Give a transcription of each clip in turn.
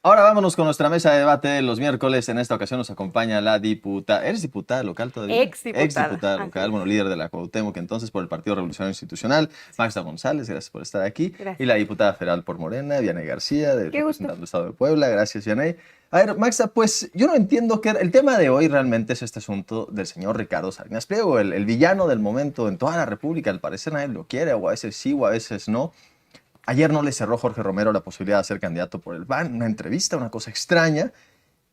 Ahora vámonos con nuestra mesa de debate de los miércoles. En esta ocasión nos acompaña la diputada. ¿Eres diputada local todavía? Exdiputada. Exdiputada local, bueno, líder de la Cuauhtémoc, entonces por el Partido Revolucionario Institucional. Magda González, gracias por estar aquí. Y Gracias. la diputada federal por Morena, Vianey García, Qué gusto. representando el Estado de Puebla. Gracias, Vianey. A ver, Magda, pues yo no entiendo que el tema de hoy realmente es este asunto del señor Ricardo Salinas Pliego, el villano del momento en toda la República. Al parecer nadie lo quiere, o a veces sí, o a veces no. Ayer no le cerró Jorge Romero la posibilidad de ser candidato por el PAN, una entrevista, una cosa extraña.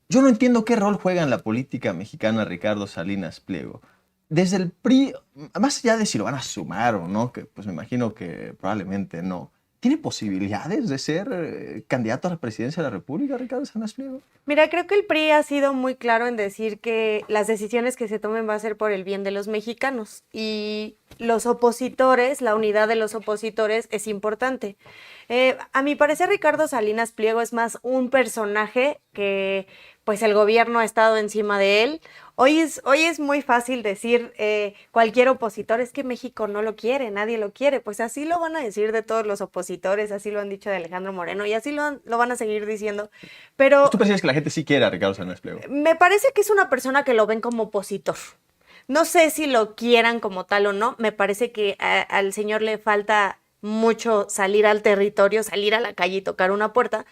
Yo no entiendo qué rol juega en la política mexicana Ricardo Salinas Pliego. Desde el PRI, más allá de si lo van a sumar o no, que pues me imagino que probablemente no, ¿tiene posibilidades de ser candidato a la presidencia de la República, Ricardo Salinas Pliego? Mira, creo que el PRI ha sido muy claro en decir que las decisiones que se tomen va a ser por el bien de los mexicanos y los opositores, la unidad de los opositores es importante. A mi parecer, Ricardo Salinas Pliego es más un personaje que pues el gobierno ha estado encima de él. Hoy es muy fácil decir cualquier opositor, es que México no lo quiere, nadie lo quiere. Pues así lo van a decir de todos los opositores, así lo han dicho de Alejandro Moreno y así lo van a seguir diciendo. Pero ¿Tú prefieres que la gente sí quiera a Ricardo Salinas Pliego? me parece que es una persona que lo ven como opositor. No sé si lo quieran como tal o no, me parece que al señor le falta mucho salir al territorio, salir a la calle y tocar una puerta.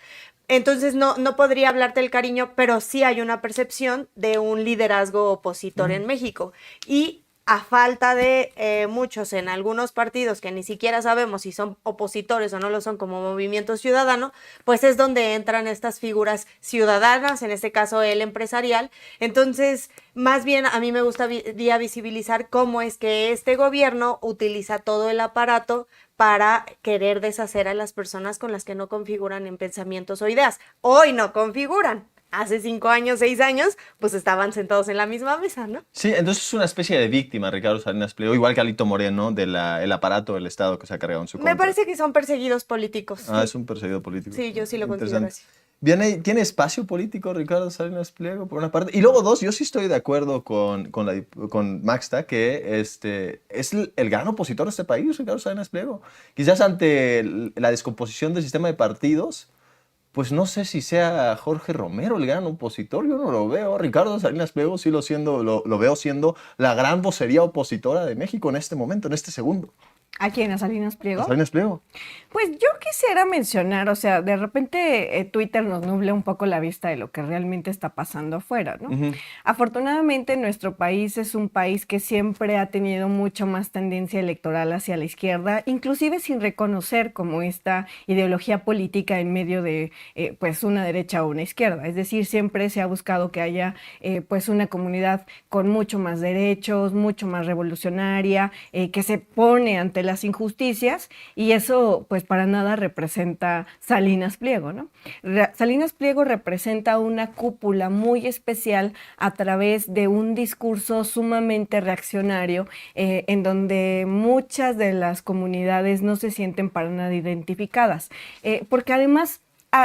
Entonces no podría hablarte del cariño, pero sí hay una percepción de un liderazgo opositor en México. Y a falta de muchos en algunos partidos que ni siquiera sabemos si son opositores o no lo son como Movimiento Ciudadano, pues es donde entran estas figuras ciudadanas, en este caso el empresarial. Entonces, más bien a mí me gustaría visibilizar cómo es que este gobierno utiliza todo el aparato para querer deshacer a las personas con las que no configuran en pensamientos o ideas. Hoy no configuran. Hace 5 años, 6 años, pues estaban sentados en la misma mesa, ¿no? Sí, entonces es una especie de víctima, Ricardo Salinas Pliego, igual que Alito Moreno, del aparato del Estado que se ha cargado en su contra. Me parece que son perseguidos políticos. Ah, Sí. es un perseguido político. Sí, yo sí lo considero Interesante. así. Viene, ¿tiene espacio político Ricardo Salinas Pliego, por una parte? Y luego, dos, yo sí estoy de acuerdo con Maxta, que es el gran opositor de este país, Ricardo Salinas Pliego. Quizás ante la descomposición del sistema de partidos, pues no sé si sea Jorge Romero el gran opositor, yo no lo veo. Ricardo Salinas Pliego sí lo veo siendo la gran vocería opositora de México en este momento, en este segundo. ¿A quién? ¿A Salinas Pliego? Salinas Pliego. Pues yo quisiera mencionar, o sea, de repente Twitter nos nubla un poco la vista de lo que realmente está pasando afuera, ¿no? Afortunadamente nuestro país es un país que siempre ha tenido mucho más tendencia electoral hacia la izquierda, inclusive sin reconocer como esta ideología política en medio de pues una derecha o una izquierda. Es decir, siempre se ha buscado que haya pues una comunidad con mucho más derechos, mucho más revolucionaria, que se pone ante las injusticias, y eso pues para nada representa Salinas Pliego, ¿no? Salinas Pliego representa una cúpula muy especial a través de un discurso sumamente reaccionario, en donde muchas de las comunidades no se sienten para nada identificadas, porque además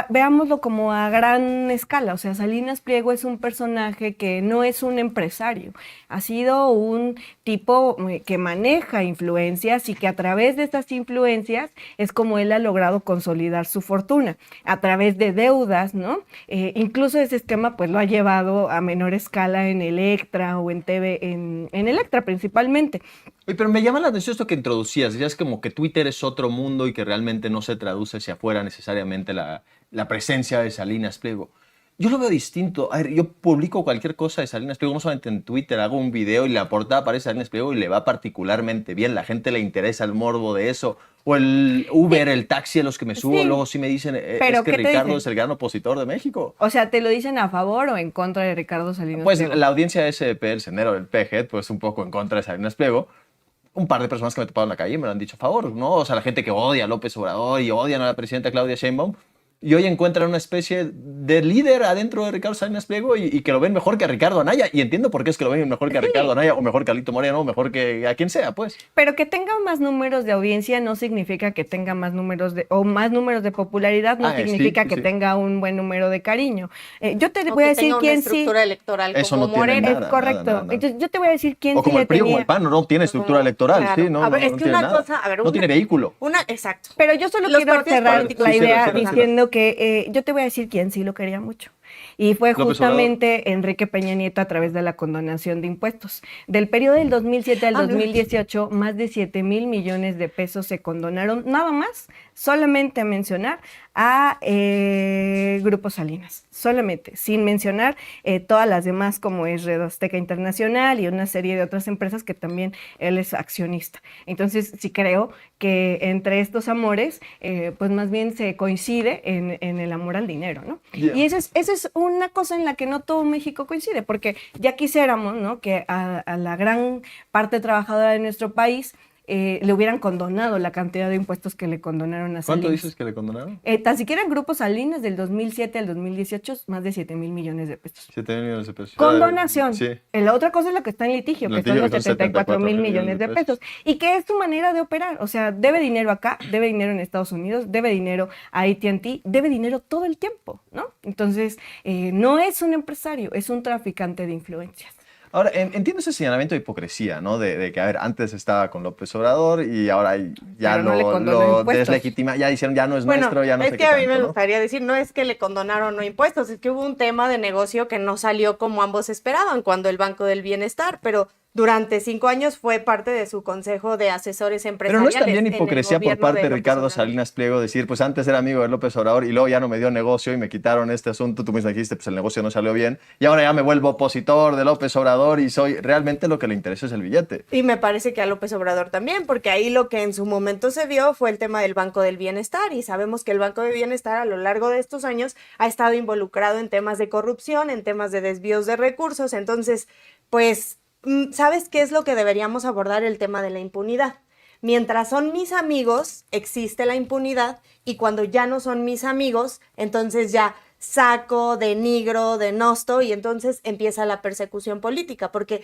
veámoslo como a gran escala, o sea, Salinas Pliego es un personaje que no es un empresario, ha sido un tipo que maneja influencias y que a través de estas influencias es como él ha logrado consolidar su fortuna, a través de deudas, ¿no? Incluso ese esquema pues lo ha llevado a menor escala en Electra o en TV, en Electra principalmente. Oye, pero me llama la atención esto que introducías, decías como que Twitter es otro mundo y que realmente no se traduce hacia afuera necesariamente la presencia de Salinas Pliego. Yo lo veo distinto. A ver, yo publico cualquier cosa de Salinas Pliego, no solamente en Twitter, hago un video y la portada aparece Salinas Pliego y le va particularmente bien. La gente le interesa el morbo de eso. O el Uber, el taxi a los que me subo, Sí. luego sí me dicen, ¿Pero es que qué te Ricardo dicen? es el gran opositor de México. O sea, ¿te lo dicen a favor o en contra de Ricardo Salinas Pues Pliego? la audiencia de SDP, el sendero del PG, pues un poco en contra de Salinas Pliego. Un par de personas que me he topado en la calle me lo han dicho a favor, ¿no? O sea, la gente que odia a López Obrador y odian a la presidenta Claudia Sheinbaum, y hoy encuentran una especie de líder adentro de Ricardo Salinas Pliego y que lo ven mejor que a Ricardo Anaya. Y entiendo por qué es que lo ven mejor que a Ricardo Anaya, o mejor que a Alito Moreno, o mejor que a quien sea, pues. Pero que tenga más números de audiencia no significa que tenga más números de popularidad, no Sí, significa que sí. tenga un buen número de cariño. Yo te O voy a que decir tenga una quién sí. estructura electoral Eso como no tiene Morena. nada. Es correcto. nada. Entonces yo te voy a decir quién O sí como le el PRI o tenía. el PAN, no tiene estructura electoral, Claro. sí, no, A ver, no, es no que tiene una nada. cosa, a ver, no tiene vehículo. exacto. Pero yo solo Los quiero partidos cerrar políticos. la Sí, idea cierra. diciendo que yo te voy a decir quién sí lo quería mucho. Y fue López justamente Enrique Peña Nieto a través de la condonación de impuestos. Del periodo del 2007 al 2018, más de 7,000 millones de pesos se condonaron, nada más, solamente a mencionar a Grupo Salinas, solamente, sin mencionar todas las demás como es Red Azteca Internacional y una serie de otras empresas que también él es accionista. Entonces sí creo que entre estos amores, pues más bien se coincide en el amor al dinero, ¿no? Yeah. Y esa es una cosa en la que no todo México coincide, porque ya quisiéramos, ¿no?, que a la gran parte trabajadora de nuestro país le hubieran condonado la cantidad de impuestos que le condonaron a Salinas. ¿Cuánto dices que le condonaron? Tan siquiera en Grupo Salinas del 2007 al 2018, más de 7,000 millones de pesos. 7,000 millones de pesos. Condonación. Sí. La otra cosa es la que está en litigio, que son los 74,000 millones de pesos. Y que es su manera de operar. O sea, debe dinero acá, debe dinero en Estados Unidos, debe dinero a AT&T, debe dinero todo el tiempo, ¿no? Entonces, no es un empresario, es un traficante de influencias. Ahora, entiendo ese señalamiento de hipocresía, ¿no? De que, a ver, antes estaba con López Obrador y ahora ya Pero no le condonó lo impuestos. deslegitima, ya dicieron ya no es nuestro, ya no es sé que qué a mí tanto, me ¿no? gustaría decir, no es que le condonaron no impuestos, es que hubo un tema de negocio que no salió como ambos esperaban cuando el Banco del Bienestar, pero durante 5 años fue parte de su consejo de asesores Pero empresariales. no es también en el hipocresía por gobierno parte de López Ricardo Obrador. Salinas Pliego decir, pues antes era amigo de López Obrador y luego ya no me dio negocio y me quitaron este asunto, tú mismo dijiste, pues el negocio no salió bien y ahora ya me vuelvo opositor de López Obrador y soy, realmente lo que le interesa es el billete. Y me parece que a López Obrador también, porque ahí lo que en su momento se vio fue el tema del Banco del Bienestar, y sabemos que el Banco del Bienestar a lo largo de estos años ha estado involucrado en temas de corrupción, en temas de desvíos de recursos. Entonces, pues, ¿sabes qué es lo que deberíamos abordar? El tema de la impunidad. Mientras son mis amigos, existe la impunidad, y cuando ya no son mis amigos, entonces ya saco, denigro, denosto, y entonces empieza la persecución política, porque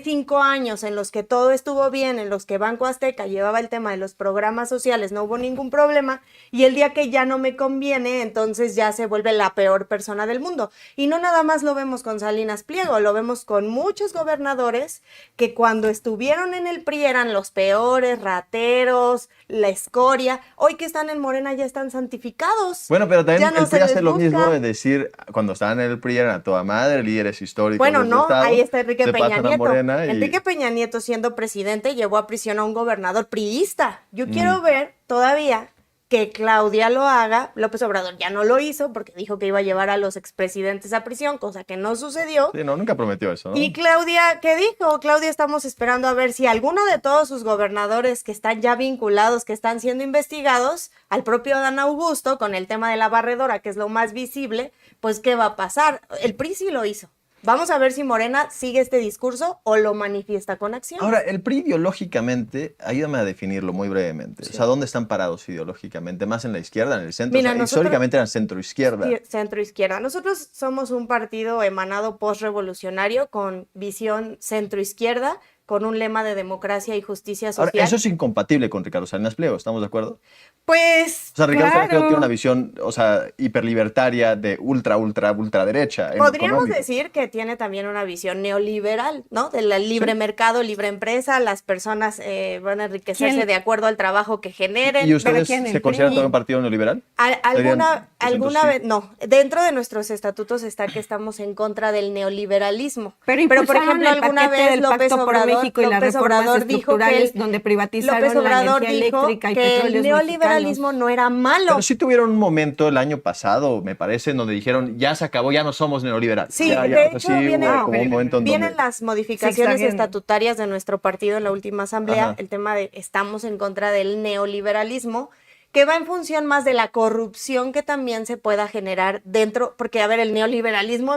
5 años en los que todo estuvo bien, en los que Banco Azteca llevaba el tema de los programas sociales, no hubo ningún problema, y el día que ya no me conviene, entonces ya se vuelve la peor persona del mundo. Y no nada más lo vemos con Salinas Pliego, lo vemos con muchos gobernadores que cuando estuvieron en el PRI eran los peores, rateros, la escoria. Hoy que están en Morena ya están santificados. Bueno, pero también Ya no el se PRI les hace lo busca. mismo de decir, cuando estaban en el PRI eran a toda madre, líderes históricos Bueno, del no, Estado, ahí está Enrique se Peña pasan a Nieto. Morena y... Enrique Peña Nieto, siendo presidente, llevó a prisión a un gobernador priista. Yo quiero ver todavía que Claudia lo haga. López Obrador ya no lo hizo porque dijo que iba a llevar a los expresidentes a prisión, cosa que no sucedió. Sí, no, nunca prometió eso, ¿no? Y Claudia, ¿qué dijo? Claudia, estamos esperando a ver si alguno de todos sus gobernadores que están ya vinculados, que están siendo investigados, al propio Adán Augusto, con el tema de la barredora, que es lo más visible, pues ¿qué va a pasar? El PRI sí lo hizo. Vamos a ver si Morena sigue este discurso o lo manifiesta con acción. Ahora, el PRI ideológicamente, ayúdame a definirlo muy brevemente. Sí. O sea, ¿dónde están parados ideológicamente? ¿Más en la izquierda, en el centro? Mira, O sea, nosotros- históricamente eran centro-izquierda. Sí, centro-izquierda. Nosotros somos un partido emanado post-revolucionario con visión centro-izquierda, con un lema de democracia y justicia social. Ahora, eso es incompatible con Ricardo Salinas Pliego, ¿estamos de acuerdo? Pues, O sea, Ricardo Salinas Pliego Claro. tiene una visión, o sea, hiperlibertaria de ultraderecha. en lo podríamos económico. decir que tiene también una visión neoliberal, ¿no? Del libre mercado, libre empresa, las personas van a enriquecerse ¿Quién? de acuerdo al trabajo que generen. ¿Y ustedes ¿quién? ¿El se consideran PRI? todo un partido neoliberal? Alguna Serían, pues, vez, no, dentro de nuestros estatutos está que estamos en contra del neoliberalismo. Pero por impulsaron ejemplo, el alguna paquete vez del López Pacto por Obrador, México y las López reformas Obrador dijo que estructurales donde privatizaron López Obrador la energía dijo eléctrica y que el petróleos neoliberalismo mexicanos. no era malo. Pero sí tuvieron un momento el año pasado, me parece, en donde dijeron, ya se acabó, ya no somos neoliberales. Sí, ya, de o sea, hecho, sí viene- hubo como un momento en Vienen donde... las modificaciones viendo. estatutarias de nuestro partido en la última asamblea, Ajá. el tema de estamos en contra del neoliberalismo, que va en función más de la corrupción que también se pueda generar dentro, porque a ver, el neoliberalismo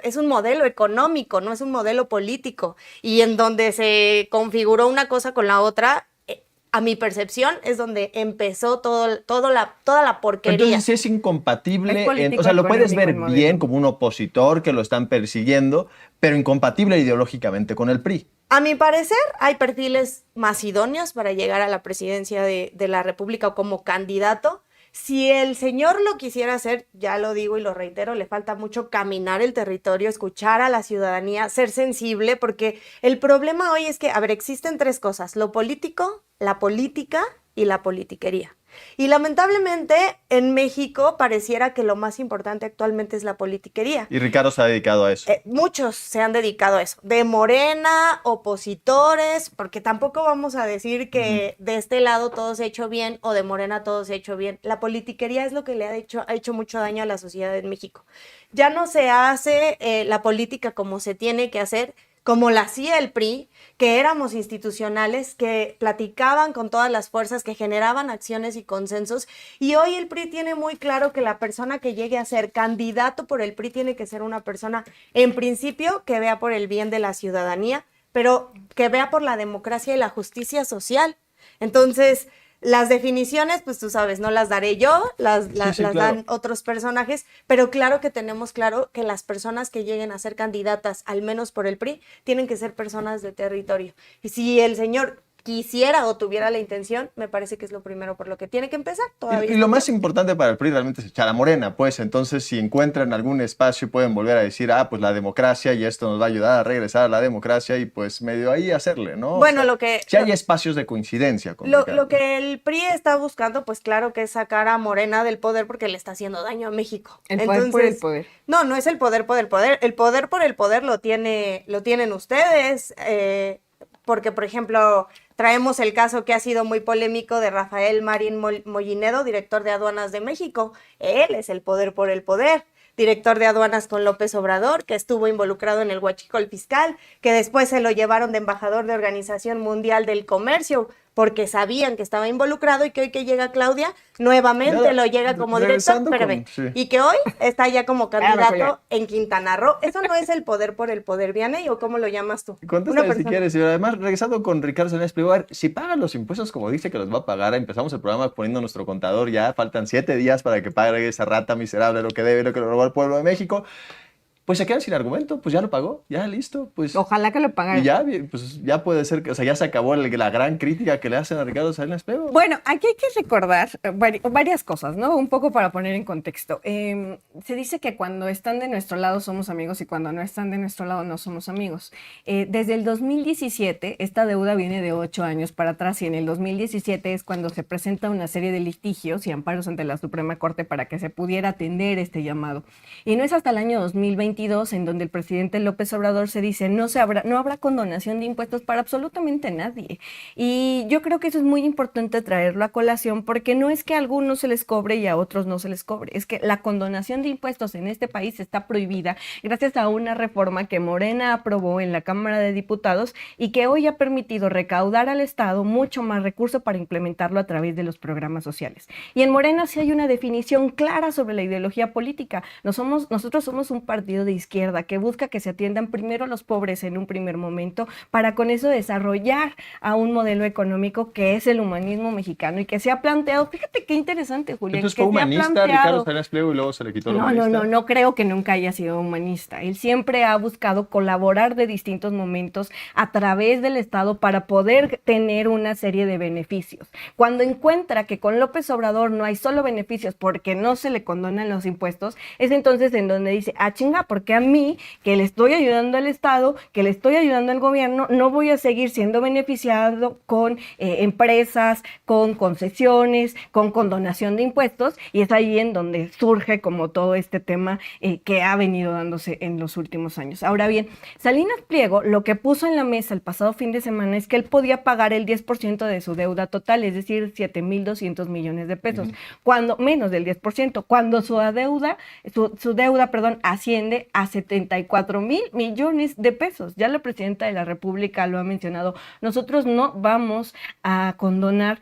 es un modelo económico, no es un modelo político, y en donde se configuró una cosa con la otra, a mi percepción, es donde empezó toda la porquería. Entonces sí es incompatible, Es político o sea, lo puedes ver económico el bien modelo. como un opositor que lo están persiguiendo, pero incompatible ideológicamente con el PRI. A mi parecer, hay perfiles más idóneos para llegar a la presidencia de la República o como candidato. Si el señor lo quisiera hacer, ya lo digo y lo reitero, le falta mucho caminar el territorio, escuchar a la ciudadanía, ser sensible, porque el problema hoy es que, a ver, existen 3 cosas: lo político, la política y la politiquería. Y lamentablemente en México pareciera que lo más importante actualmente es la politiquería. Y Ricardo se ha dedicado a eso. Muchos se han dedicado a eso, de Morena, opositores, porque tampoco vamos a decir que de este lado todo se ha hecho bien o de Morena todo se ha hecho bien. La politiquería es lo que le ha hecho mucho daño a la sociedad en México. Ya no se hace la política como se tiene que hacer, como la hacía el PRI, que éramos institucionales, que platicaban con todas las fuerzas, que generaban acciones y consensos, y hoy el PRI tiene muy claro que la persona que llegue a ser candidato por el PRI tiene que ser una persona, en principio, que vea por el bien de la ciudadanía, pero que vea por la democracia y la justicia social. Entonces, las definiciones, pues tú sabes, no las daré yo, las claro. dan otros personajes, pero claro que tenemos claro que las personas que lleguen a ser candidatas, al menos por el PRI, tienen que ser personas de territorio. Y si el señor quisiera o tuviera la intención, me parece que es lo primero por lo que tiene que empezar. Y lo más importante para el PRI realmente es echar a Morena, pues entonces si encuentran algún espacio pueden volver a decir, pues la democracia y esto nos va a ayudar a regresar a la democracia y pues medio ahí hacerle, ¿no? Bueno, si hay espacios de coincidencia con lo que el PRI está buscando, pues claro que es sacar a Morena del poder porque le está haciendo daño a México. Poder por el poder. No, no es el poder por el poder. El poder por el poder lo tienen ustedes, porque, por ejemplo, traemos el caso que ha sido muy polémico de Rafael Marín Mollinedo, director de Aduanas de México. Él es el poder por el poder. Director de aduanas con López Obrador, que estuvo involucrado en el huachicol fiscal, que después se lo llevaron de embajador de Organización Mundial del Comercio, porque sabían que estaba involucrado, y que hoy que llega Claudia, nuevamente lo llega como director, y que hoy está ya como candidato en Quintana Roo. Eso no es el poder por el poder, Vianney, ¿o cómo lo llamas tú? Contéstame si quieres, y además, regresando con Ricardo Salinas Pliego, si pagan los impuestos como dice que los va a pagar, empezamos el programa poniendo nuestro contador, ya faltan 7 días para que pague esa rata miserable lo que debe, lo que le robó al pueblo de México. Pues se quedan sin argumento, pues ya lo pagó, ya listo. Pues, ojalá que lo pagara. Y ya, pues ya puede ser, o sea, ya se acabó la gran crítica que le hacen a Ricardo Salinas Pliego. Bueno, aquí hay que recordar varias cosas, ¿no? Un poco para poner en contexto. Se dice que cuando están de nuestro lado somos amigos y cuando no están de nuestro lado no somos amigos. Desde el 2017, esta deuda viene de 8 años para atrás, y en el 2017 es cuando se presenta una serie de litigios y amparos ante la Suprema Corte para que se pudiera atender este llamado. Y no es hasta el año 2022 en donde el presidente López Obrador se dice no habrá condonación de impuestos para absolutamente nadie. Y yo creo que eso es muy importante traerlo a colación, porque no es que a algunos se les cobre y a otros no se les cobre, es que la condonación de impuestos en este país está prohibida gracias a una reforma que Morena aprobó en la Cámara de Diputados y que hoy ha permitido recaudar al Estado mucho más recursos para implementarlo a través de los programas sociales. Y en Morena sí hay una definición clara sobre la ideología política. Nosotros somos un partido de izquierda que busca que se atiendan primero los pobres en un primer momento, para con eso desarrollar a un modelo económico que es el humanismo mexicano y que se ha planteado, fíjate qué interesante, Julián. Entonces fue humanista Ricardo Salinas Pliego y luego se le quitó lo humanista. No creo que nunca haya sido humanista. Él siempre ha buscado colaborar de distintos momentos a través del Estado para poder tener una serie de beneficios. Cuando encuentra que con López Obrador no hay solo beneficios porque no se le condonan los impuestos, es entonces en donde dice, chinga, porque a mí, que le estoy ayudando al Estado, que le estoy ayudando al gobierno, no voy a seguir siendo beneficiado con empresas, con concesiones, con condonación de impuestos, y es ahí en donde surge como todo este tema que ha venido dándose en los últimos años. Ahora bien, Salinas Pliego lo que puso en la mesa el pasado fin de semana es que él podía pagar el 10% de su deuda total, es decir, 7,200 millones de pesos, cuando menos del 10%, cuando su deuda asciende a 74,000 millones de pesos. Ya la presidenta de la República lo ha mencionado. Nosotros no vamos a condonar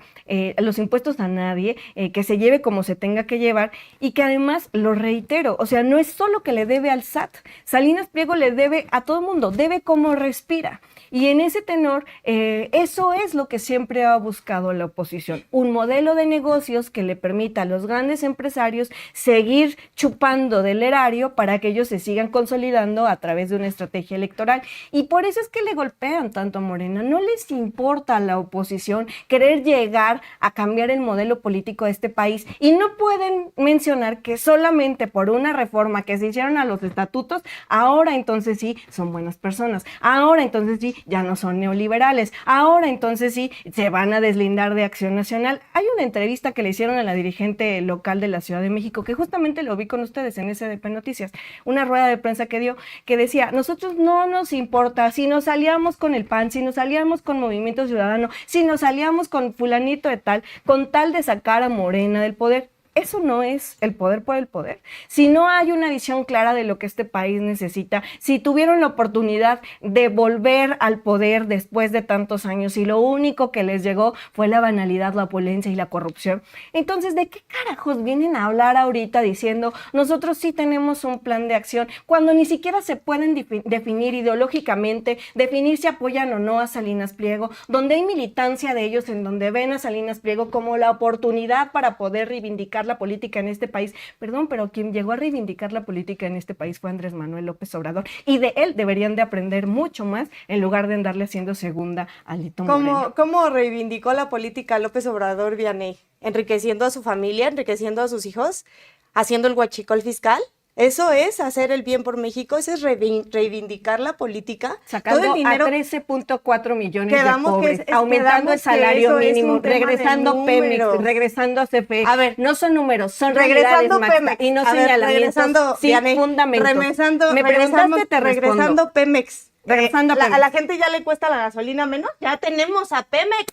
los impuestos a nadie, que se lleve como se tenga que llevar, y que además, lo reitero, o sea, no es solo que le debe al SAT. Salinas Pliego le debe a todo el mundo, debe como respira. Y en ese tenor, eso es lo que siempre ha buscado la oposición, un modelo de negocios que le permita a los grandes empresarios seguir chupando del erario para que ellos se sigan sigan consolidando a través de una estrategia electoral. Y por eso es que le golpean tanto a Morena. No les importa a la oposición querer llegar a cambiar el modelo político de este país, y no pueden mencionar que solamente por una reforma que se hicieron a los estatutos, ahora entonces sí son buenas personas, ahora entonces sí ya no son neoliberales, ahora entonces sí se van a deslindar de Acción Nacional. Hay una entrevista que le hicieron a la dirigente local de la Ciudad de México, que justamente lo vi con ustedes en SDP Noticias, una rueda de prensa que dio, que decía, nosotros no nos importa si nos aliamos con el PAN, si nos aliamos con Movimiento Ciudadano, si nos aliamos con fulanito de tal, con tal de sacar a Morena del poder. Eso no es el poder por el poder. Si no hay una visión clara de lo que este país necesita, si tuvieron la oportunidad de volver al poder después de tantos años y lo único que les llegó fue la banalidad, la opulencia y la corrupción, entonces, ¿de qué carajos vienen a hablar ahorita diciendo nosotros sí tenemos un plan de acción, cuando ni siquiera se pueden definir ideológicamente, definir si apoyan o no a Salinas Pliego, donde hay militancia de ellos en donde ven a Salinas Pliego como la oportunidad para poder reivindicar la política en este país? Perdón, pero quien llegó a reivindicar la política en este país fue Andrés Manuel López Obrador, y de él deberían de aprender mucho más en lugar de andarle haciendo segunda a Alito Moreno. ¿Cómo reivindicó la política López Obrador, Vianney? Enriqueciendo a su familia, enriqueciendo a sus hijos, haciendo el huachicol fiscal. Eso es hacer el bien por México, eso es reivindicar la política. Sacando todo el dinero, a 13.4 millones de pobres, aumentando el salario mínimo, regresando Pemex, regresando a CFE. A ver, no son números, son regresando realidades, Pemex, y no señalamientos sin fundamentos. Me preguntaste, te respondo. Regresando Pemex. Regresando a Pemex. A la gente ya le cuesta la gasolina menos, ya tenemos a Pemex.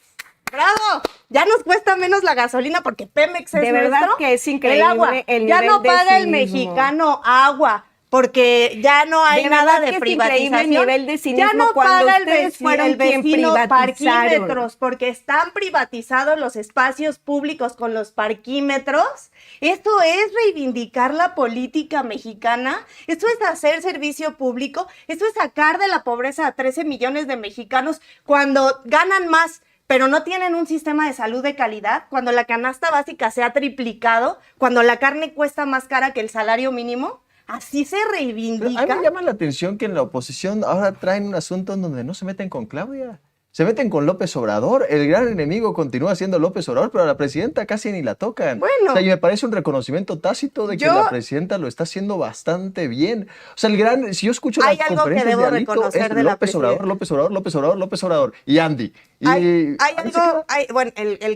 ¡Bravo! Ya nos cuesta menos la gasolina porque Pemex es de verdad nuestro. Que es increíble el agua. Ya no paga el mexicano agua porque ya no hay nada de privatización. El nivel de cinismo ya no cuando paga ustedes fueron el vecino quien privatizaron. parquímetros porque están privatizados los espacios públicos con los parquímetros. Esto es reivindicar la política mexicana, esto es hacer servicio público, esto es sacar de la pobreza a 13 millones de mexicanos cuando ganan más, pero no tienen un sistema de salud de calidad, cuando la canasta básica se ha triplicado, cuando la carne cuesta más cara que el salario mínimo. Así se reivindica. Pero a mí me llama la atención que en la oposición ahora traen un asunto en donde no se meten con Claudia. Se meten con López Obrador. El gran enemigo continúa siendo López Obrador, pero a la presidenta casi ni la tocan. Bueno. O sea, y me parece un reconocimiento tácito de que la presidenta lo está haciendo bastante bien. O sea, si yo escucho las conferencias de Alito, es López Obrador, López Obrador, López Obrador, López Obrador. Y Andy. El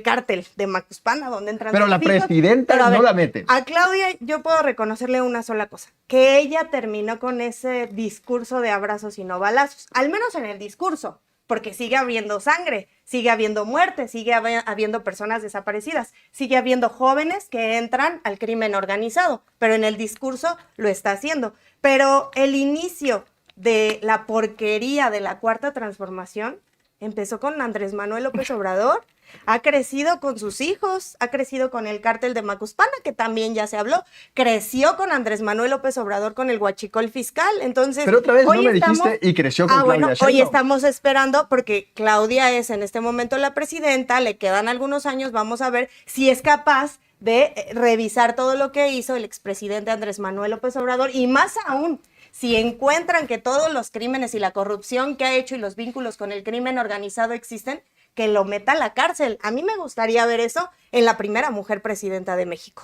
cártel de Macuspana, donde entran. Pero la presidenta no la meten. A Claudia yo puedo reconocerle una sola cosa, que ella terminó con ese discurso de abrazos y no balazos, al menos en el discurso, porque sigue habiendo sangre, sigue habiendo muerte, sigue habiendo personas desaparecidas, sigue habiendo jóvenes que entran al crimen organizado, pero en el discurso lo está haciendo. Pero el inicio de la porquería de la Cuarta Transformación empezó con Andrés Manuel López Obrador, ha crecido con sus hijos, ha crecido con el cártel de Macuspana, que también ya se habló, creció con Andrés Manuel López Obrador con el huachicol fiscal, entonces... Pero otra vez no me dijiste y creció con Claudia Sheinbaum. Hoy estamos esperando porque Claudia es en este momento la presidenta, le quedan algunos años, vamos a ver si es capaz de revisar todo lo que hizo el expresidente Andrés Manuel López Obrador, y más aún, si encuentran que todos los crímenes y la corrupción que ha hecho y los vínculos con el crimen organizado existen, que lo meta a la cárcel. A mí me gustaría ver eso en la primera mujer presidenta de México.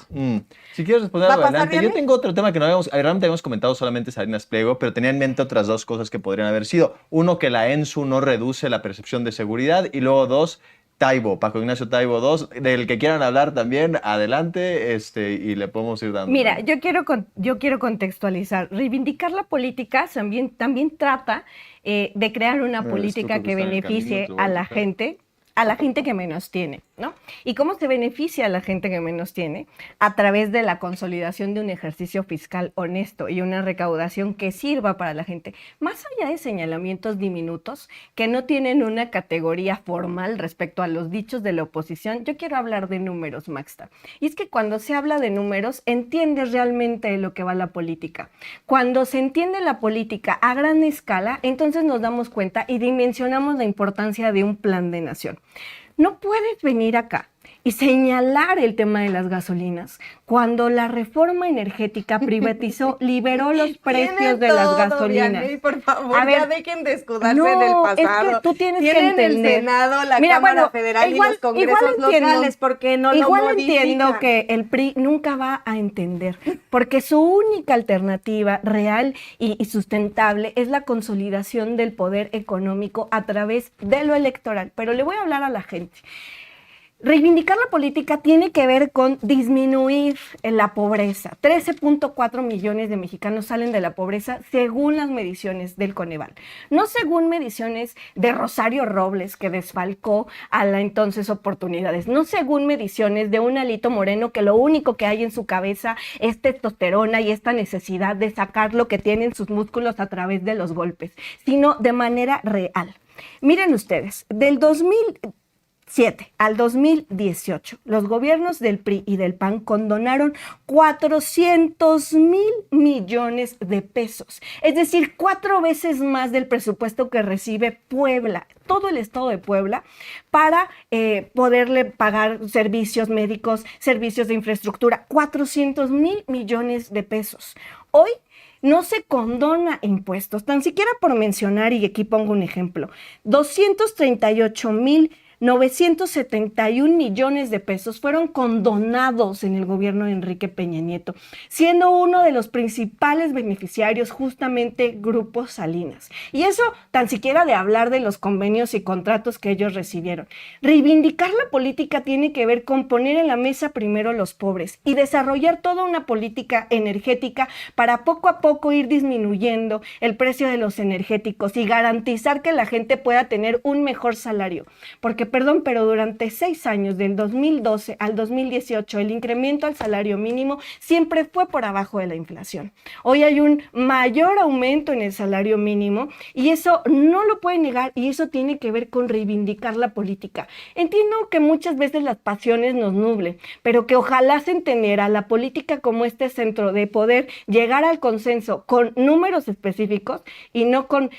Si quieres responder adelante. Yo tengo otro tema que realmente habíamos comentado solamente Salinas Pliego, pero tenía en mente otras dos cosas que podrían haber sido. Uno, que la ENSU no reduce la percepción de seguridad, y luego dos, Taibo, Paco Ignacio Taibo II, del que quieran hablar también, adelante, y le podemos ir dando. Mira, yo quiero contextualizar. Reivindicar la política también trata de crear una política que beneficie a la gente que menos tiene, ¿no? ¿Y cómo se beneficia a la gente que menos tiene? A través de la consolidación de un ejercicio fiscal honesto y una recaudación que sirva para la gente. Más allá de señalamientos diminutos que no tienen una categoría formal respecto a los dichos de la oposición, yo quiero hablar de números, Maxta. Y es que cuando se habla de números, entiendes realmente de lo que va la política. Cuando se entiende la política a gran escala, entonces nos damos cuenta y dimensionamos la importancia de un plan de nación. No puedes venir acá y señalar el tema de las gasolinas. Cuando la reforma energética privatizó, liberó los precios de las gasolinas. Vianney, por favor, A ver, ya dejen de escudarse no, del es pasado. que tú tienes que Tienen el entender. Senado, la Mira, Cámara bueno, Federal igual- y los congresos igual entiendo. locales, ¿por qué no lo Igual modifican? entiendo que el PRI nunca va a entender, porque su única alternativa real y sustentable es la consolidación del poder económico a través de lo electoral. Pero le voy a hablar a la gente. Reivindicar la política tiene que ver con disminuir la pobreza. 13.4 millones de mexicanos salen de la pobreza según las mediciones del Coneval. No según mediciones de Rosario Robles, que desfalcó a la entonces Oportunidades. No según mediciones de un Alito Moreno que lo único que hay en su cabeza es testosterona y esta necesidad de sacar lo que tienen sus músculos a través de los golpes, sino de manera real. Miren ustedes, del 2007 al 2018, los gobiernos del PRI y del PAN condonaron 400,000 millones de pesos, es decir, 4 veces más del presupuesto que recibe Puebla, todo el estado de Puebla, para poderle pagar servicios médicos, servicios de infraestructura, 400,000 millones de pesos. Hoy no se condona impuestos, tan siquiera por mencionar, y aquí pongo un ejemplo, 238,971 millones de pesos fueron condonados en el gobierno de Enrique Peña Nieto, siendo uno de los principales beneficiarios justamente Grupo Salinas. Y eso tan siquiera de hablar de los convenios y contratos que ellos recibieron. Reivindicar la política tiene que ver con poner en la mesa primero los pobres y desarrollar toda una política energética para poco a poco ir disminuyendo el precio de los energéticos y garantizar que la gente pueda tener un mejor salario. Porque perdón, pero durante 6 años, del 2012 al 2018, el incremento al salario mínimo siempre fue por abajo de la inflación. Hoy hay un mayor aumento en el salario mínimo y eso no lo puede negar, y eso tiene que ver con reivindicar la política. Entiendo que muchas veces las pasiones nos nublen, pero que ojalá se entendiera la política como este centro de poder llegar al consenso con números específicos y no con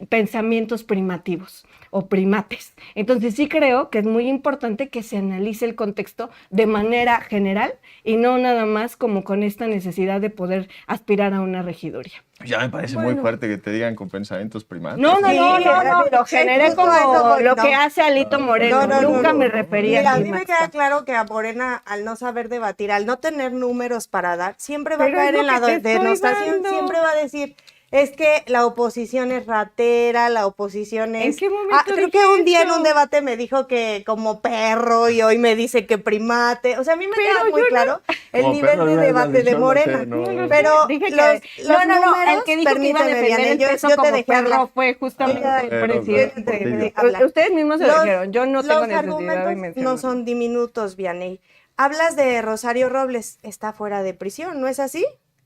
pensamientos primativos o primates. Entonces sí creo que es muy importante que se analice el contexto de manera general y no nada más como con esta necesidad de poder aspirar a una regiduría. Ya me parece muy fuerte que te digan con pensamientos primates. No, lo generé justo como a eso voy, lo no. que hace Alito Moreno. Nunca me refería Mira, a a mí me primates. queda claro que a Morena, al no saber debatir, al no tener números para dar, siempre va Pero a caer es en lo la que te estoy denostación, dando. siempre va a decir, es que la oposición es ratera, la oposición es... ¿En qué momento creo dije que un día en eso? un debate me dijo que como perro y hoy me dice que primate. O sea, a mí me Pero queda muy yo no- claro el Como nivel perro, de no, no, debate yo de no Morena. sé, no. Pero Dije que los números, el que dijo que iba a permíteme, defender Vianney, el peso yo te como dejé hablar. perro fue justamente Oiga, el bueno, presidente. bueno, Sí. hablar. Ustedes mismos se lo dijeron, yo no tengo Los necesidad de argumentos mencionarlo. no son diminutos, Vianney. Hablas de Rosario Robles, está fuera de prisión, ¿no es así?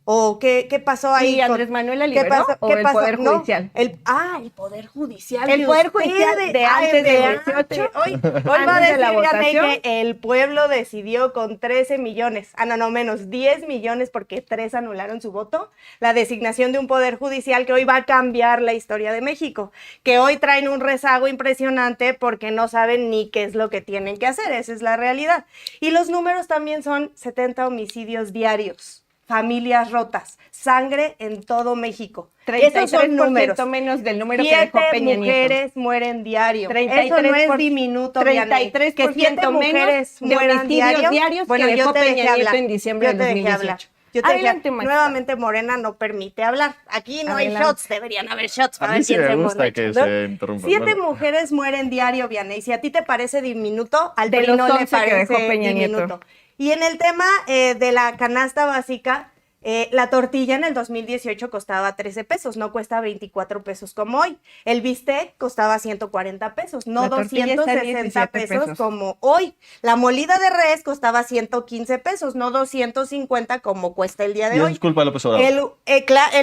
¿O qué pasó ahí? ¿Y Andrés Manuel la ¿Qué liberó pasó? o ¿Qué el pasó? Poder No, Judicial? el Poder Judicial. El de Poder ustedes. Judicial de Ay, antes del antes. 18. Hoy va a Antes de la decir, Vianney, votación. que el pueblo decidió con 13 millones, no menos, 10 millones, porque 3 anularon su voto, la designación de un Poder Judicial que hoy va a cambiar la historia de México, que hoy traen un rezago impresionante porque no saben ni qué es lo que tienen que hacer, esa es la realidad. Y los números también son 70 homicidios diarios, familias rotas, sangre en todo México. Esos son números. 33% menos del número que dejó 7 Peña Nieto. mujeres mueren diario. 33 Eso no es por- diminuto, Vianney. 33% Que 7 mujeres menos de mueran homicidios diarios Bueno, que yo dejó te Peña dejé Nieto hablar. en diciembre Yo del te dejé 2018. hablar. Yo te dije, Adelante, maestra. nuevamente Morena no permite hablar. Aquí no hay Adelante. shots, deberían haber shots A para mí ver sí quién me se gusta emborracha, que ¿no? se interrumpa. 7 Bueno. mujeres mueren diario, Vianney. Si a ti te parece diminuto, al De PRI los no le 11 que dejó parece Peña Nieto. diminuto. Y en el tema de la canasta básica, la tortilla en el 2018 costaba 13 pesos, no cuesta 24 pesos como hoy. El bistec costaba 140 pesos, no La tortilla está en 260 17 pesos como hoy. La molida de res costaba 115 pesos, no 250 como cuesta el día de Y eso hoy. es culpa de López Obrador.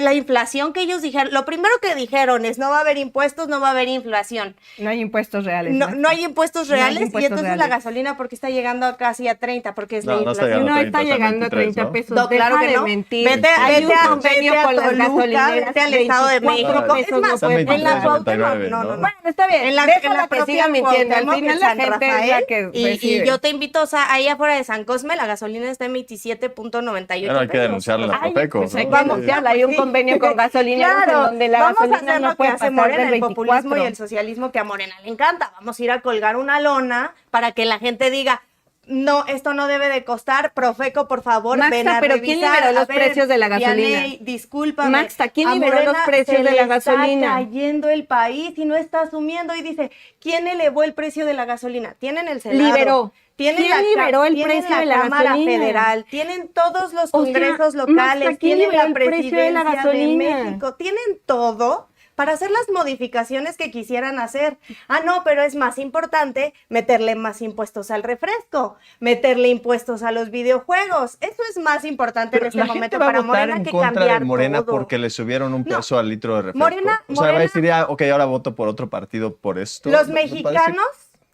La inflación que ellos dijeron, lo primero que dijeron es no va a haber impuestos, no va a haber inflación. No hay impuestos reales. No, maestra. no hay impuestos No hay reales y impuestos entonces la reales. gasolina porque está llegando casi a 30 porque es No, la no está inflación. llegando No a está 30, llegando a 23, 30 ¿no? pesos. No, claro Deja que de no. mentir. combatir. Vete Hay un a convenio con las Toluca, gasolineras. vete al Estado de 24 México. pesos Es más, no puede están en la 23.99, Cuauhtémoc, ¿no? Bueno, está bien. En la Déjala que propia siga mintiendo. Al Cuauhtémoc, final en la San gente es la Rafael, que y recibe. yo te invito, o sea, ahí afuera de San Cosme, la gasolina está en 27.98 Pero hay que pesos. denunciarla a la Ay, Profeco, pues hay ¿no? que Vamos, denunciarla. Hay un sí. convenio con gasolineros en Claro, donde la vamos a gasolina hacer no lo que puede hace pasar Morena, del el populismo 24. y el socialismo que a Morena le encanta. Vamos a ir a colgar una lona para que la gente diga, no, esto no debe de costar. Profeco, por favor, Maxta, ven a pero revisar. ¿quién liberó A los ver, precios de la gasolina? Vianey, discúlpame. Maxta, ¿quién A liberó los Morena precios se de le la gasolina? Está cayendo el país y no está asumiendo y dice, ¿quién elevó el precio de la gasolina? Tienen el Senado. Liberó. Tienen ¿Quién liberó el precio de la Cámara gasolina? Federal, tienen todos los O sea, congresos Maxta, locales, ¿quién tienen liberó la el precio de la presidencia de gasolina? México, tienen todo para hacer las modificaciones que quisieran hacer. Ah, no, pero es más importante meterle más impuestos al refresco, meterle impuestos a los videojuegos. Eso es más importante Pero en este la momento gente va a para votar Morena en que contra cambiar de Morena todo. porque le subieron un No. peso al litro de refresco. Morena- o sea, va a Morena- decir, ya, ok, ahora voto por otro partido por esto. Los Me parece- mexicanos,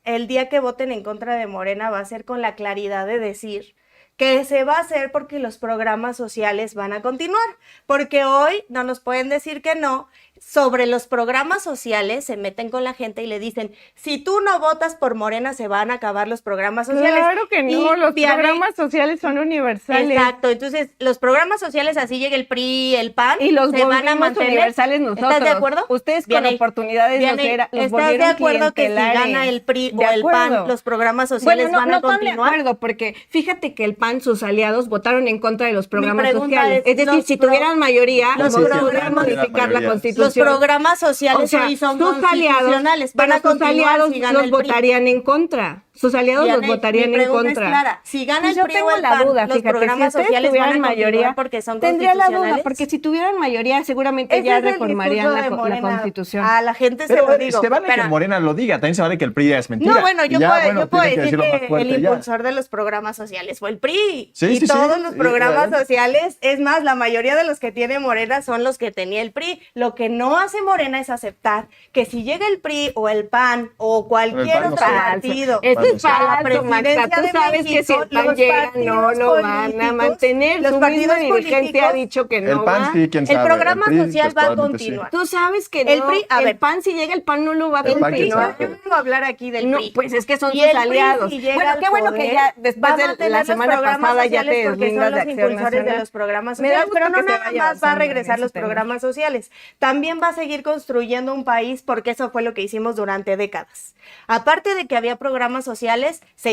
el día que voten en contra de Morena va a ser con la claridad de decir que se va a hacer porque los programas sociales van a continuar, porque hoy no nos pueden decir que no. Sobre los programas sociales se meten con la gente y le dicen, si tú no votas por Morena se van a acabar los programas sociales. Claro que no, Y los Vianey- programas sociales son universales. Exacto, entonces los programas sociales, así llega el PRI, el PAN, Y los se van a volvimos mantener. universales nosotros. ¿Estás de acuerdo? Ustedes con Vianey, oportunidades Vianey, los ¿estás de volvieron acuerdo que si clientelares? gana el PRI De o el PAN, acuerdo. los programas sociales Bueno, van a no tan de continuar? acuerdo, porque fíjate que el PAN, sus aliados, votaron en contra de los programas pregunta sociales. es, Es decir, los si pro- tuvieran mayoría, los podrían programas- modificar la mayoría. Los Constitución. programas sociales O sea, hoy son sus aliados, constitucionales, van pero a sus continuar aliados si gana los el PRI. votarían en contra. Sus aliados los Vianey, votarían mi en pregunta contra. es clara, si gana Pues el yo PRI tengo o el la PAN, duda, los fíjate, programas si ustedes sociales van tuvieran a continuar mayoría, porque son tendría la duda, constitucionales. porque si tuvieran mayoría, seguramente Ese ya es el reformarían discurso la, de la Morena. Constitución. A la gente se Pero lo digo. se vale que Espera. Morena lo diga, también se vale que el PRI es mentira. No, bueno, Y yo ya, puedo, bueno, yo puedo tiene decir decirlo más que fuerte el ya. impulsor de los programas sociales fue el PRI. Sí, y sí, sí. todos los Y, programas claro. sociales, es más, la mayoría de los que tiene Morena son los que tenía el PRI. Lo que no hace Morena es aceptar que si llega el PRI o el PAN o cualquier PAN no otro sé. partido Eso es a la falso, Maxta. presidencia Tú de sabes que si México, el PAN los llega, no partidos lo van a políticos, mantener. los Su partidos misma dirigente ha políticos, dicho que no El PAN va. sí, quién el sabe. programa PRI, social pues, va a probablemente sí. continuar. Tú sabes que El no, PRI, a el ver. PAN si llega, el PAN no lo va a El PAN, quién continuar. sabe. Yo vengo a hablar aquí del No, PRI. pues es que son Y sus el PRI, aliados. si llega Bueno, al qué bueno que poder, ya va después a de mantener la los semana programas pasada ya sociales te porque son deslindas de los Acción impulsores de Nacional. los programas Me da sociales, gusto pero que no se nada vaya más va a avanzando en regresar ese los tema. programas sociales, también va a seguir construyendo un país porque eso fue lo que hicimos durante décadas. Aparte de que había programas sociales, se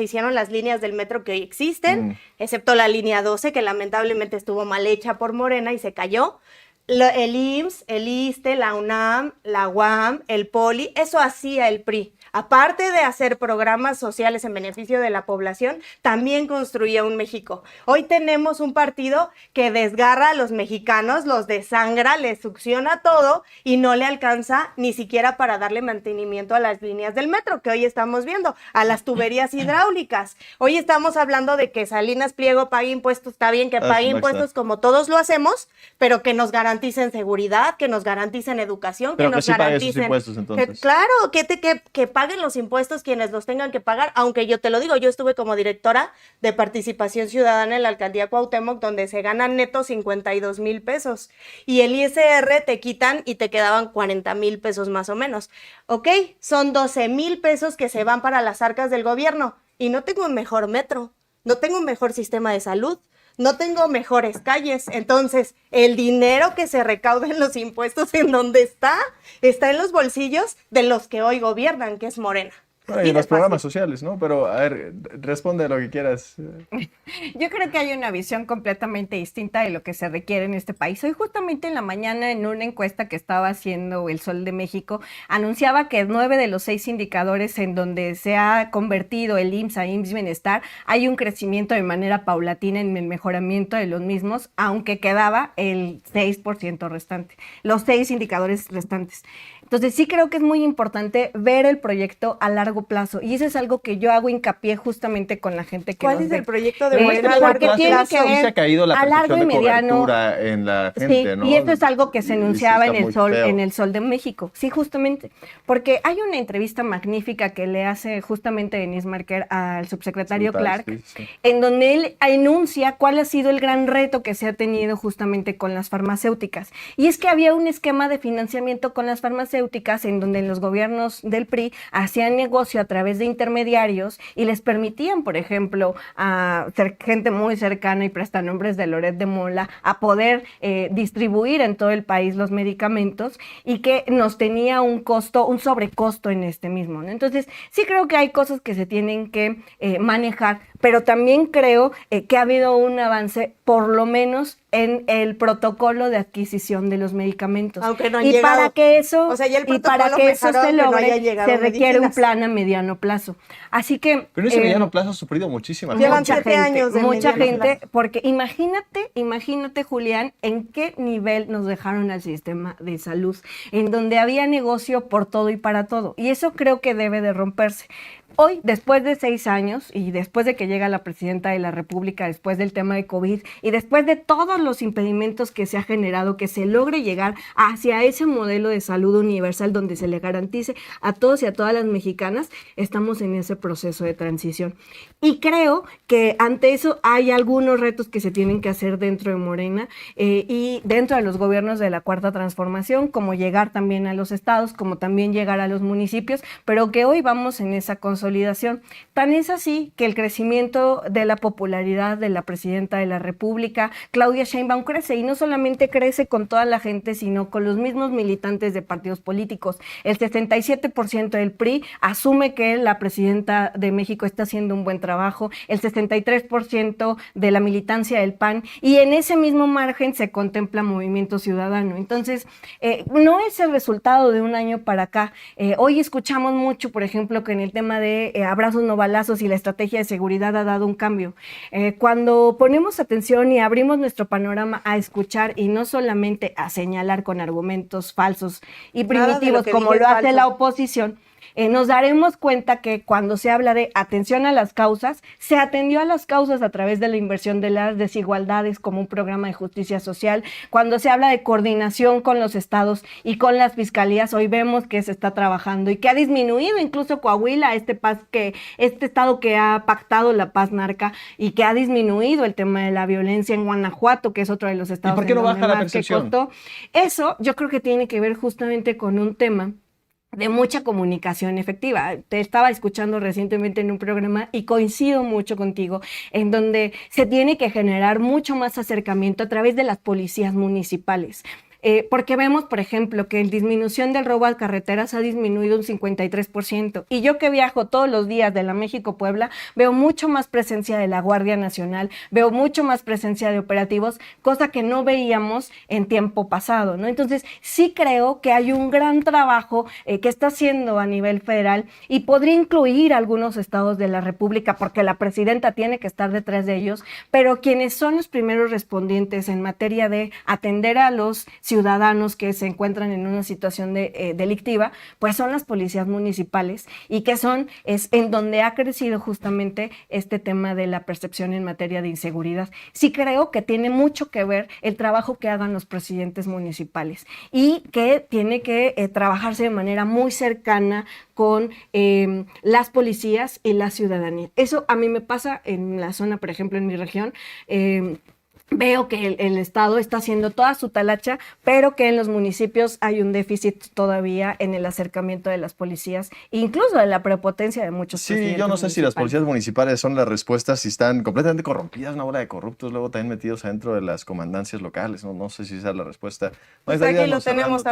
hicieron las líneas del metro que hoy existen, excepto la línea 12 que lamentablemente estuvo mal hecha por Morena y se cayó. El IMSS, el ISSSTE, la UNAM, la UAM, el POLI, eso hacía el PRI. Aparte de hacer programas sociales en beneficio de la población, también construía un México. Hoy tenemos un partido que desgarra a los mexicanos, los desangra, les succiona todo y no le alcanza ni siquiera para darle mantenimiento a las líneas del metro que hoy estamos viendo, a las tuberías hidráulicas. Hoy estamos hablando de que Salinas Pliego pague impuestos, está bien que pague sí, impuestos como todos lo hacemos, pero que nos garanticen seguridad, que nos garanticen educación, Pero que que nos sí pague sus garanticen... impuestos, entonces. Claro, que paguen los impuestos quienes los tengan que pagar, aunque yo te lo digo, yo estuve como directora de participación ciudadana en la alcaldía Cuauhtémoc, donde se ganan netos 52,000 pesos y el ISR te quitan y te quedaban 40,000 pesos más o menos. Ok, son 12,000 pesos que se van para las arcas del gobierno y no tengo un mejor metro, no tengo un mejor sistema de salud, no tengo mejores calles. Entonces, el dinero que se recauda en los impuestos, ¿en dónde está? Está en los bolsillos de los que hoy gobiernan, que es Morena. Bueno, Así y de los programas fácil. sociales, ¿no? Pero, a ver, responde lo que quieras. Yo creo que hay una visión completamente distinta de lo que se requiere en este país. Hoy justamente en la mañana en una encuesta que estaba haciendo El Sol de México, anunciaba que 9 de los 6 indicadores en donde se ha convertido el IMSS a IMSS Bienestar, hay un crecimiento de manera paulatina en el mejoramiento de los mismos, aunque quedaba el 6% restante, los 6 indicadores restantes. Entonces sí creo que es muy importante ver el proyecto a largo plazo y eso es algo que yo hago hincapié justamente con la gente que ¿Cuál nos es ve. el proyecto de Pero Morena? es que Porque plazo tiene que sí se ha ver caído la a largo percepción y de mediano. cobertura en la gente, Sí, ¿no? y esto es algo que se Y sí anunciaba está en muy el Sol, feo. en el Sol de México. Sí, justamente, porque hay una entrevista magnífica que le hace justamente Denise Merker al subsecretario Brutal, Clark, sí, sí. en donde él enuncia cuál ha sido el gran reto que se ha tenido justamente con las farmacéuticas. Y es que había un esquema de financiamiento con las farmacéuticas en donde los gobiernos del PRI hacían negocio a través de intermediarios y les permitían, por ejemplo, a gente muy cercana y prestanombres de Loret de Mola a poder distribuir en todo el país los medicamentos y que nos tenía un costo, un sobrecosto en este mismo, ¿no? Entonces, sí creo que hay cosas que se tienen que manejar, pero también creo que ha habido un avance, por lo menos en el protocolo de adquisición de los medicamentos. Aunque no han y llegado. para que eso, O sea, ya el y para protocolo que eso mejoró, se aunque no logre, hayan llegado se requiere un medicinas. plan a mediano plazo. Así que Pero ese mediano plazo ha sufrido muchísima gente. Llevan mucha 7 gente, años de mucha mediano gente, plazo. porque imagínate, Julián, en qué nivel nos dejaron al sistema de salud, en donde había negocio por todo y para todo. Y eso creo que debe de romperse. Hoy, después de 6 años y después de que llega la presidenta de la República, después del tema de COVID y después de todos los impedimentos que se ha generado, que se logre llegar hacia ese modelo de salud universal donde se le garantice a todos y a todas las mexicanas, estamos en ese proceso de transición. Y creo que ante eso hay algunos retos que se tienen que hacer dentro de Morena y dentro de los gobiernos de la Cuarta Transformación, como llegar también a los estados, como también llegar a los municipios, pero que hoy vamos en esa consolidación. Tan es así que el crecimiento de la popularidad de la presidenta de la República, Claudia Sheinbaum, crece y no solamente crece con toda la gente, sino con los mismos militantes de partidos políticos. El 67% del PRI asume que la presidenta de México está haciendo un buen trabajo, el 63% de la militancia del PAN y en ese mismo margen se contempla Movimiento Ciudadano. Entonces, no es el resultado de un año para acá. Hoy escuchamos mucho, por ejemplo, que en el tema de abrazos no balazos y la estrategia de seguridad ha dado un cambio. Cuando ponemos atención y abrimos nuestro panorama a escuchar y no solamente a señalar con argumentos falsos y primitivos como lo hace la oposición, nos daremos cuenta que cuando se habla de atención a las causas, se atendió a las causas a través de la inversión de las desigualdades como un programa de justicia social. Cuando se habla de coordinación con los estados y con las fiscalías, hoy vemos que se está trabajando y que ha disminuido incluso Coahuila, este estado que ha pactado la paz narca y que ha disminuido el tema de la violencia en Guanajuato, que es otro de los estados. ¿Y por qué no baja la más que percepción? costó. Eso yo creo que tiene que ver justamente con un tema de mucha comunicación efectiva. Te estaba escuchando recientemente en un programa y coincido mucho contigo, en donde se tiene que generar mucho más acercamiento a través de las policías municipales. Porque vemos, por ejemplo, que la disminución del robo a carreteras ha disminuido un 53%. Y yo que viajo todos los días de la México-Puebla, veo mucho más presencia de la Guardia Nacional, veo mucho más presencia de operativos, cosa que no veíamos en tiempo pasado, ¿no? Entonces, sí creo que hay un gran trabajo que está haciendo a nivel federal y podría incluir algunos estados de la República, porque la presidenta tiene que estar detrás de ellos, pero quienes son los primeros respondientes en materia de atender a los ciudadanos que se encuentran en una situación delictiva, pues son las policías municipales y que es en donde ha crecido justamente este tema de la percepción en materia de inseguridad. Sí creo que tiene mucho que ver el trabajo que hagan los presidentes municipales y que tiene que trabajarse de manera muy cercana con las policías y la ciudadanía. Eso a mí me pasa en la zona, por ejemplo, en mi región. Veo que el Estado está haciendo toda su talacha, pero que en los municipios hay un déficit todavía en el acercamiento de las policías, incluso de la prepotencia de muchos Sí, yo no sé si las policías municipales son las respuestas, si están completamente corrompidas, una bola de corruptos, luego también metidos adentro de las comandancias locales, no sé si esa es la respuesta. Pues aquí lo tenemos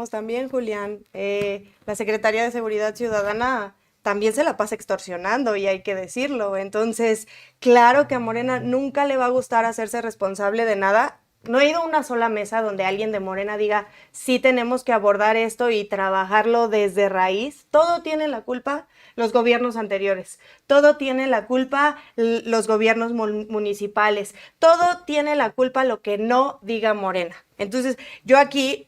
también, Julián. La Secretaría de Seguridad Ciudadana también se la pasa extorsionando y hay que decirlo. Entonces, claro que a Morena nunca le va a gustar hacerse responsable de nada. No he ido a una sola mesa donde alguien de Morena diga, sí tenemos que abordar esto y trabajarlo desde raíz. Todo tiene la culpa los gobiernos anteriores, todo tiene la culpa los gobiernos municipales, todo tiene la culpa lo que no diga Morena. Entonces, yo aquí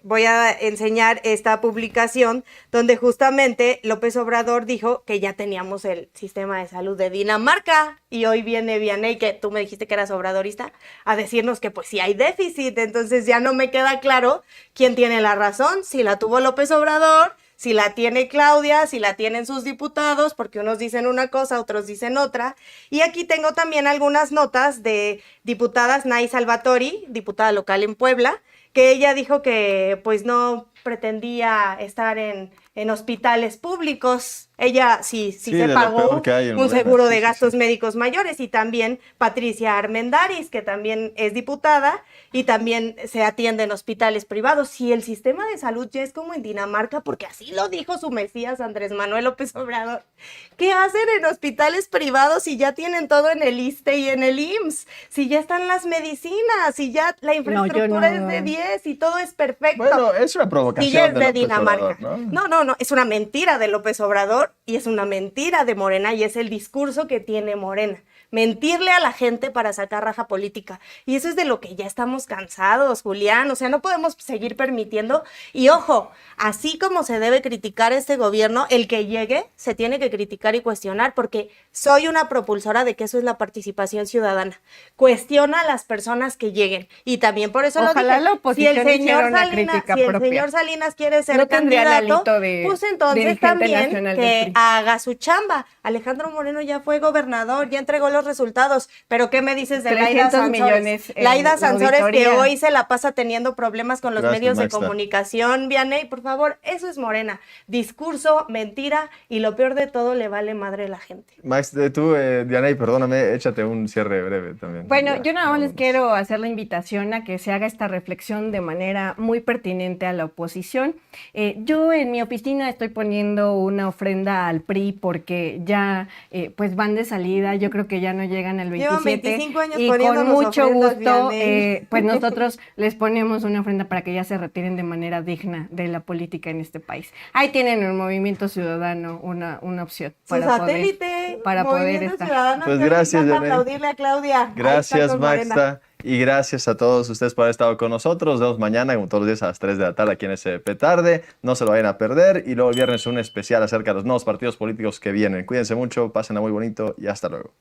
voy a enseñar esta publicación donde justamente López Obrador dijo que ya teníamos el sistema de salud de Dinamarca y hoy viene Vianney, que tú me dijiste que eras obradorista, a decirnos que pues sí hay déficit. Entonces ya no me queda claro quién tiene la razón, si la tuvo López Obrador, si la tiene Claudia, si la tienen sus diputados, porque unos dicen una cosa, otros dicen otra. Y aquí tengo también algunas notas de diputadas Nay Salvatori, diputada local en Puebla, que ella dijo que pues no pretendía estar en hospitales públicos. Ella sí Sí, se de lo pagó peor que hay en un Morena, seguro sí, de sí, gastos sí. médicos mayores, y también Patricia Armendáriz, que también es diputada y también se atiende en hospitales privados. Si el sistema de salud ya es como en Dinamarca, porque así lo dijo su mesías Andrés Manuel López Obrador, ¿qué hacen en hospitales privados si ya tienen todo en el ISSSTE y en el IMSS? Si ya están las medicinas, si ya la infraestructura es de 10 y todo es perfecto. Bueno, es una Sí, provocación es de de López Dinamarca. Obrador, ¿no? No, es una mentira de López Obrador y es una mentira de Morena y es el discurso que tiene Morena. Mentirle a la gente para sacar raja política. Y eso es de lo que ya estamos cansados, Julián. O sea, no podemos seguir permitiendo. Y ojo, así como se debe criticar a este gobierno, el que llegue se tiene que criticar y cuestionar, porque soy una propulsora de que eso es la participación ciudadana. Cuestiona a las personas que lleguen. Y también por eso Ojalá lo la dije. oposición hiciera una crítica Si el propia. señor Salinas quiere ser No tendría el candidato, alito de pues entonces dirigente también nacional del que PRI. haga su chamba. Alejandro Moreno ya fue gobernador, ya entregó los resultados, pero ¿qué me dices de Laida 300 Sansores? millones en Laida la Sansores, que auditoría. hoy se la pasa teniendo problemas con los Gracias, medios de Maxta. comunicación. Vianney, por favor, eso es Morena. Discurso, mentira, y lo peor de todo, le vale madre a la gente. Max, tú, Dianey, perdóname, échate un cierre breve también. Bueno, Ya, yo nada más les vámonos. quiero hacer la invitación a que se haga esta reflexión de manera muy pertinente a la oposición. Yo en mi oficina estoy poniendo una ofrenda al PRI porque ya pues van de salida, yo creo que ya no llegan al 27. Llevan 25 años y con poniéndonos mucho ofrendas, gusto Vianney. pues nosotros les ponemos una ofrenda para que ya se retiren de manera digna de la política en este país. Ahí tienen el Movimiento Ciudadano una opción Su para satélite, para poder Movimiento estar. Ciudadano, Pues que ahora gracias, encanta Vianney. aplaudirle a Claudia. Ahí está Gracias, con Morena. Maxta. Y gracias a todos ustedes por haber estado con nosotros. Nos vemos mañana, como todos los días, a las 3 de la tarde aquí en SP Tarde. No se lo vayan a perder. Y luego el viernes un especial acerca de los nuevos partidos políticos que vienen. Cuídense mucho, pásenla muy bonito y hasta luego.